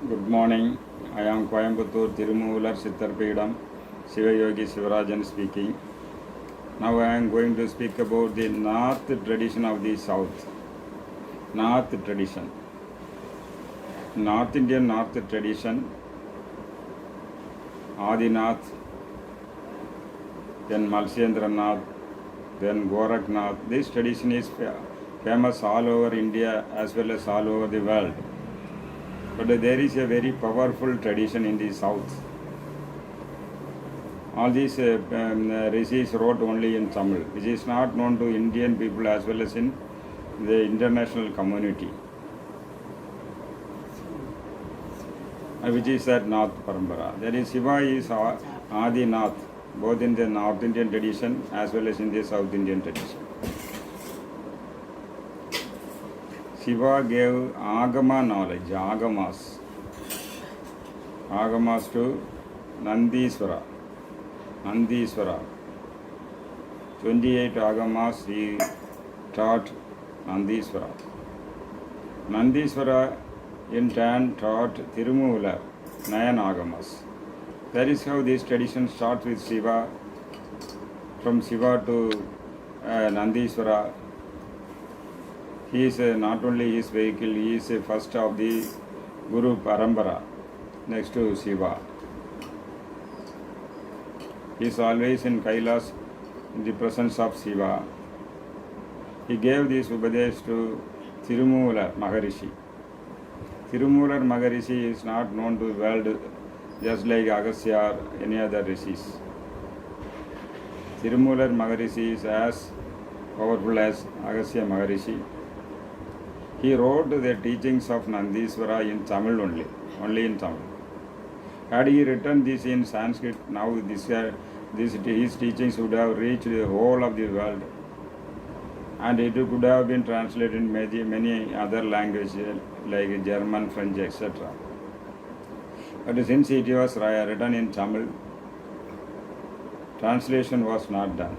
Good morning. I am Coimbatore Tirumular Sittarpeedam Sivayogi Sivarajan speaking. Now I am going to speak about the North tradition of the South. North tradition. North Indian North tradition, Adinath, then Malshendranath, then Gorakhnath. This tradition is famous all over India as well as all over the world. But there is a very powerful tradition in the South. All these rishis wrote only in Tamil, which is not known to Indian people as well as in the international community, which is that North Parampara. That is, Shiva is Adi Nath, both in the North Indian tradition as well as in the South Indian tradition. Shiva gave Agama knowledge, Agamas to Nandiswara. 28 Agamas he taught Nandiswara. Nandiswara in turn taught Tirumular 9 Agamas. That is how this tradition starts with Shiva. From Shiva to Nandiswara. He is not only his vehicle, he is first of the Guru Parampara next to Shiva. He is always in Kailas in the presence of Shiva. He gave this Upadesh to Tirumular Maharishi. Tirumular Maharishi is not known to the world just like Agastya or any other rishis. Tirumular Maharishi is as powerful as Agastya Maharishi. He wrote the teachings of Nandiswara in Tamil only in Tamil. Had he written this in Sanskrit, now his teachings would have reached the whole of the world, and it could have been translated in many other languages like German, French, etc. But since it was written in Tamil, translation was not done.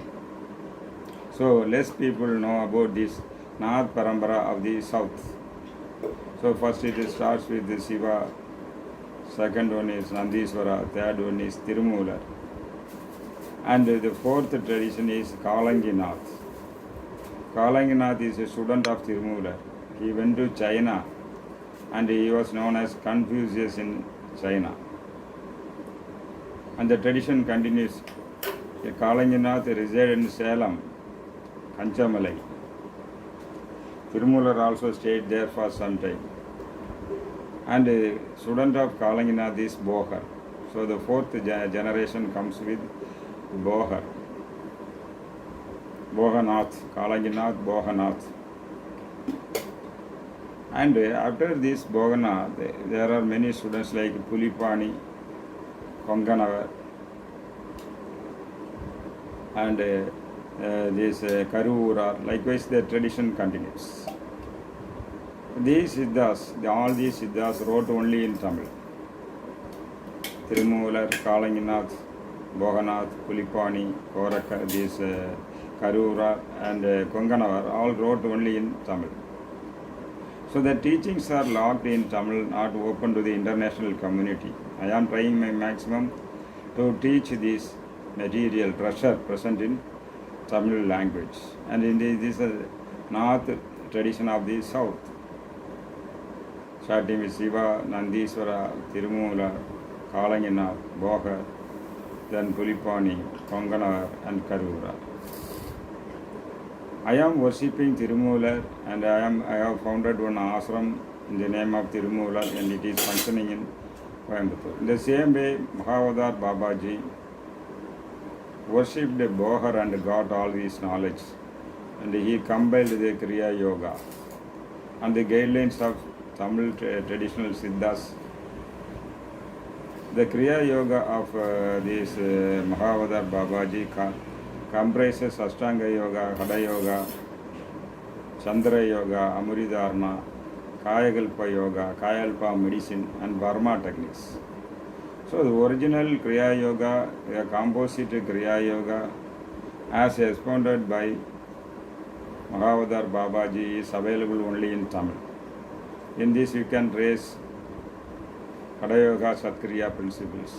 So less people know about this North Parampara of the South. So first it starts with the Shiva, second one is Nandiswara, third one is Tirumular. And the fourth tradition is Kalanginath. Kalanginath is a student of Tirumular. He went to China and he was known as Confucius in China. And the tradition continues. Kalanginath resided in Salem, Kanchamalai. Tirumular also stayed there for some time. And a student of Kalanginath is Bohar. So the fourth generation comes with Bohar. Bohanath, Kalanginath, Bohanath. And after this Bohanath, there are many students like Pulipani, Konganavar, and this Karuvura. Likewise, the tradition continues. These Siddhas, all these Siddhas wrote only in Tamil. Tirumular, Kalanginath, Bohanath, Pulipani, Koraka, this Karura and Konganavar all wrote only in Tamil. So the teachings are locked in Tamil, not open to the international community. I am trying my maximum to teach this material treasure present in Tamil language. And in this North tradition of the South. Starting with Shiva, Nandiswara, Tirumular, Kalanginath, Bohar, then Pulipani, Konganavar and Karura. I am worshipping Tirumular and I have founded one ashram in the name of Tirumular and it is functioning in Coimbatore. In the same way, Mahavatar Babaji worshipped Bohar and got all his knowledge, and he compiled the Kriya Yoga and the guidelines of Tamil traditional Siddhas. The Kriya Yoga of this Mahavatar Babaji comprises Ashtanga Yoga, Hada Yoga, Chandra Yoga, Amuridharma, Kayakalpa Yoga, Kayalpa medicine and Burma techniques. So the original Kriya Yoga, a composite Kriya Yoga, as expounded by Mahavatar Babaji, is available only in Tamil. In this you can trace Hada Yoga, Satkriya principles.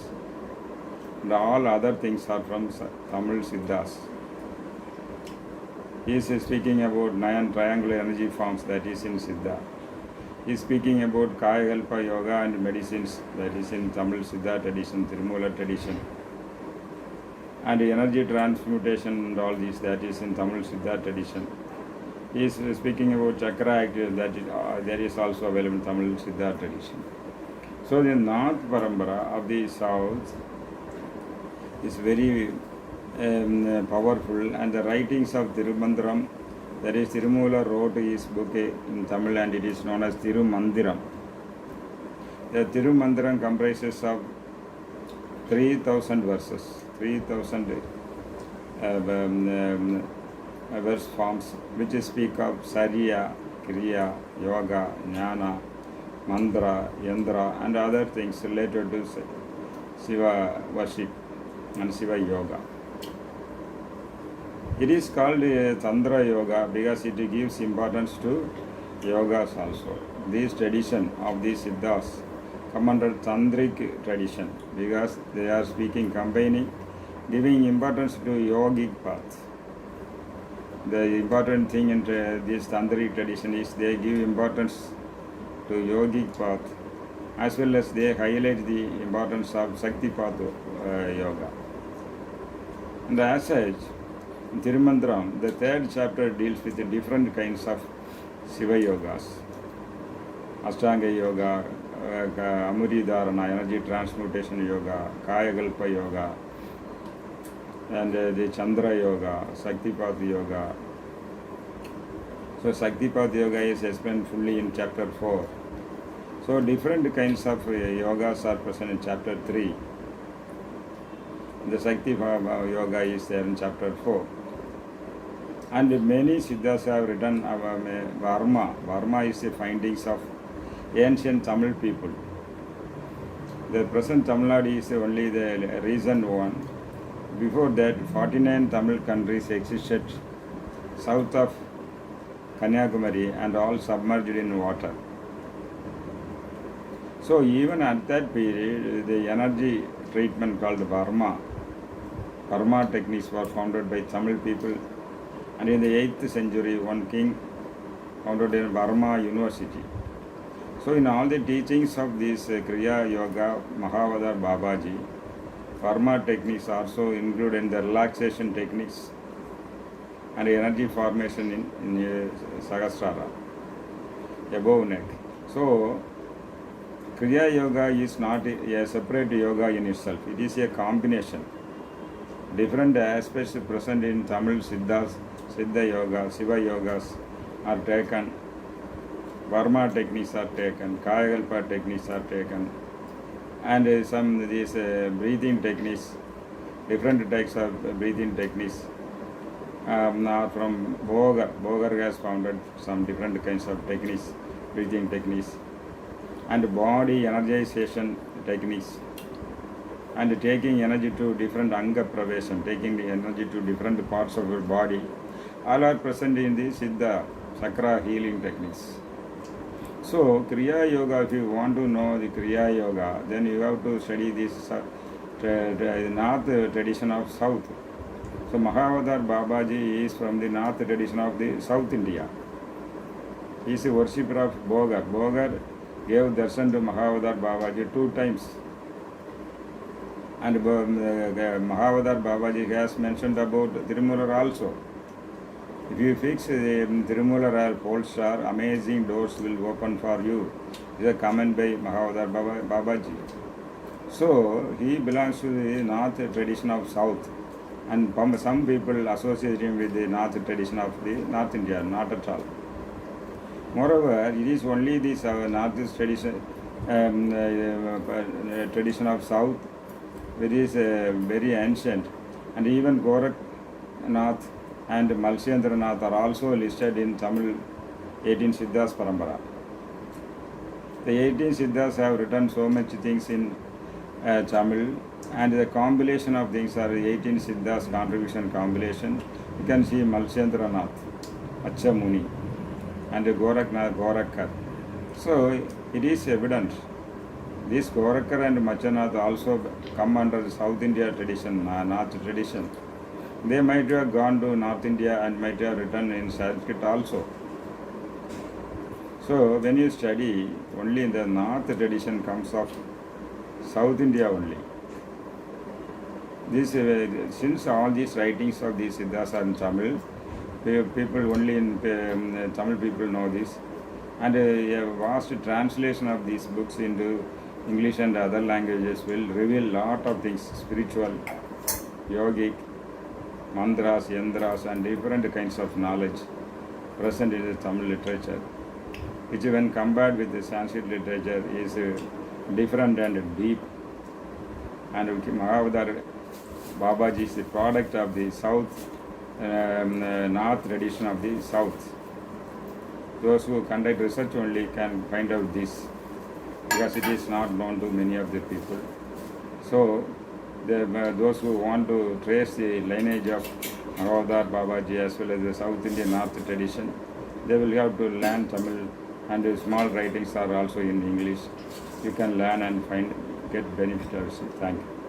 And all other things are from Tamil Siddhas. He is speaking about 9 triangular energy forms, that is in Siddha. He is speaking about Kaya Kalpa Yoga and medicines, that is in Tamil Siddha tradition, Tirumala tradition. And energy transmutation and all these, that is in Tamil Siddha tradition. He is speaking about chakra activity, that is also available in Tamil Siddha tradition. So the North Parambara of the South is very powerful, and the writings of Tirumandram, that is Tirumula wrote his book in Tamil and it is known as Tirumandiram. The Tirumandiram comprises of 3,000 verses, 3,000 verse forms which speak of Sarya, Kriya, Yoga, Jnana, Mantra, Yandra and other things related to Shiva worship and Shiva Yoga. It is called Tantra Yoga because it gives importance to yogas also. This tradition of these Siddhas come under Tantric tradition because they are speaking, combining, giving importance to yogic path. The important thing in this Tantric tradition is they give importance to yogic path as well as they highlight the importance of Shakti path yoga. And as such, in Tirumandram, the 3rd chapter deals with the different kinds of Shiva yogas. Ashtanga yoga, Amuri Dharana, energy transmutation yoga, Kaya Kalpa yoga, and the Chandra yoga, Shaktipat yoga. So Shaktipat yoga is explained fully in chapter 4. So different kinds of yogas are present in chapter 3. The Shakti yoga is there in chapter 4. And many Siddhas have written Varma. Varma is the findings of ancient Tamil people. The present Tamil Nadu is only the recent one. Before that, 49 Tamil countries existed south of Kanyakumari and all submerged in water. So even at that period, the energy treatment called Varma techniques were founded by Tamil people. And in the 8th century, one king founded in Varma University. So in all the teachings of this Kriya Yoga, Mahavadar Babaji, Varma techniques also include in the relaxation techniques and energy formation in Sahasrara, above neck. So Kriya Yoga is not a separate yoga in itself. It is a combination. Different aspects present in Tamil Siddhas, Siddha Yoga, Shiva Yogas are taken. Varma techniques are taken. Kaya Kalpa techniques are taken. And some these breathing techniques, different types of breathing techniques are from Bogar. Bogar has founded some different kinds of techniques, breathing techniques, and body energization techniques, and taking energy to different anga pravesam, taking the energy to different parts of your body, all are present in the Siddha Chakra healing techniques. So Kriya Yoga, if you want to know the Kriya Yoga, then you have to study this North tradition of South. So Mahavadar Babaji is from the North tradition of the South India. He is a worshipper of Bogar. Bogar gave darshan to Mahavadar Babaji 2 times. And Mahavadar Babaji has mentioned about Tirumala also. If you fix Tirumala pole star, amazing doors will open for you. This is a comment by Mahavadar Babaji. So he belongs to the North tradition of South, and some people associate him with the North tradition of the North India, not at all. Moreover, it is only this North tradition, tradition of South, which is very ancient, and even Gorakhnath and Malshendranath are also listed in Tamil 18 Siddhas Parambara. The 18 Siddhas have written so much things in Tamil, and the compilation of things are 18 Siddhas contribution compilation. You can see Malshendranath, Achamuni, and Gorakhnath, Gorakhar. So it is evident This Gorakhar and Machanath also come under the South India tradition, North tradition. They might have gone to North India and might have written in Sanskrit also. So when you study, only in the North tradition comes of South India only. This, since all these writings of these Siddhas are in Tamil, people only in Tamil people know this, and a vast translation of these books into English and other languages will reveal lot of things, spiritual, yogic, mantras, yantras, and different kinds of knowledge present in the Tamil literature, which when compared with the Sanskrit literature is different and deep. And Mahavatar Babaji is the product of the South, North tradition of the South. Those who conduct research only can find out this, because it is not known to many of the people. So, those who want to trace the lineage of Mahavatar Babaji as well as the South Indian North tradition, they will have to learn Tamil, and the small writings are also in English. You can learn and get benefit of it. Thank you.